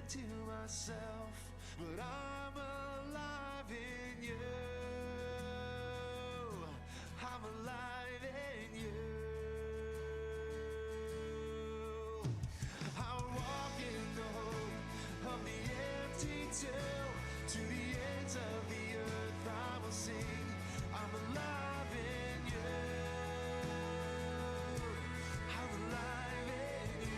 to myself, but I'm alive in you. I'm alive in you. I'll walk in the hope of the empty tomb. To the ends of the earth I will sing, I'm alive in you. I'm alive in you.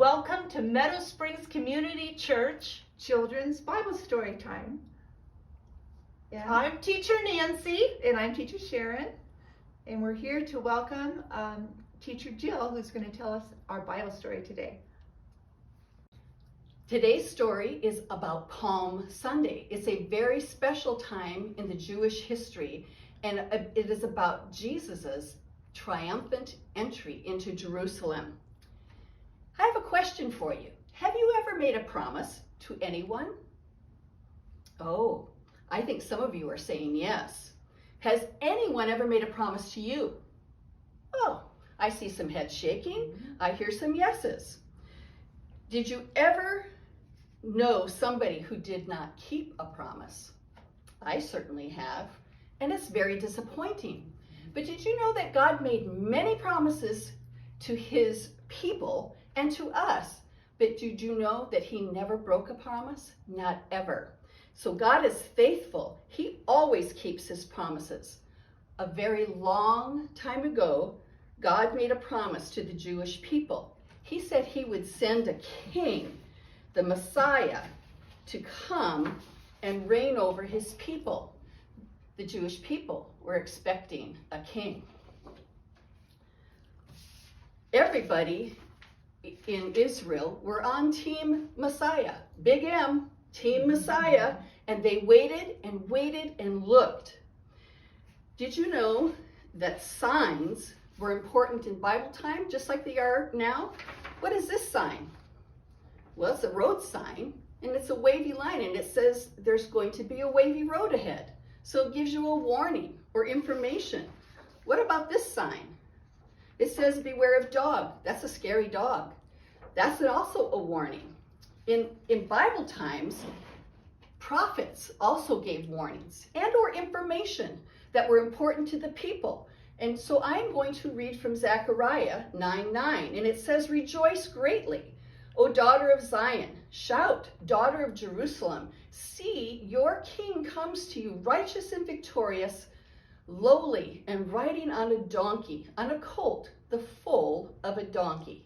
Welcome to Meadow Springs Community Church Children's Bible Story Time. And, I'm Teacher Nancy. and I'm Teacher Sharon, and we're here to welcome Teacher Jill, who's going to tell us our Bible story today. Today's story is about Palm Sunday. It's a very special time in the Jewish history, and it is about Jesus's triumphant entry into Jerusalem. I have a question for you. Have you ever made a promise to anyone? Oh, I think some of you are saying yes. Has anyone ever made a promise to you? Oh, I see some heads shaking. I hear some yeses. Did you ever know somebody who did not keep a promise? I certainly have, and it's very disappointing. But did you know that God made many promises to his people and to us? But did you know that he never broke a promise? Not ever. So God is faithful. He always keeps his promises. A very long time ago, God made a promise to the Jewish people. He said he would send a king, the Messiah, to come and reign over his people. The Jewish people were expecting a king. Everybody in Israel were on Team Messiah, Big M, Team Messiah, and they waited and waited and looked. Did you know that signs were important in Bible time, just like they are now? What is this sign? Well, it's a road sign, and it's a wavy line, and it says there's going to be a wavy road ahead. So it gives you a warning or information. What about this sign? It says, beware of dog. That's a scary dog. That's also a warning. In Bible times, prophets also gave warnings and or information that were important to the people. And so I'm going to read from Zechariah 9:9, and it says, rejoice greatly, O daughter of Zion. Shout, daughter of Jerusalem. See, your king comes to you, righteous and victorious, lowly and riding on a donkey, on a colt, the foal of a donkey.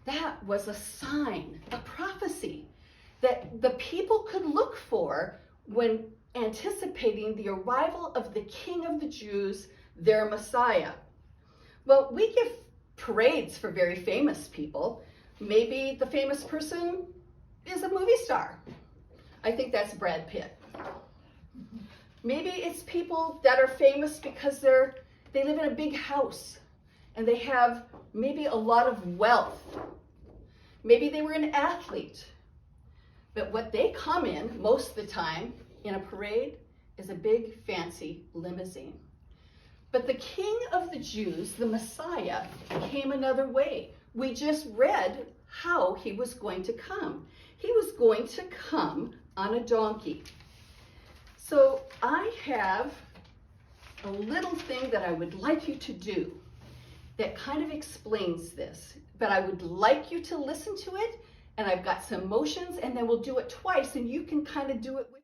That was a sign, a prophecy that the people could look for when anticipating the arrival of the King of the Jews, their Messiah. Well, we give parades for very famous people. Maybe the famous person is a movie star. I think that's Brad Pitt. Maybe it's people that are famous because they live in a big house and they have maybe a lot of wealth. Maybe they were an athlete. But what they come in most of the time in a parade is a big fancy limousine. But the King of the Jews, the Messiah, came another way. We just read how he was going to come. He was going to come on a donkey. So I have a little thing that I would like you to do that kind of explains this, but I would like you to listen to it, and I've got some motions, and then we'll do it twice, and you can kind of do it with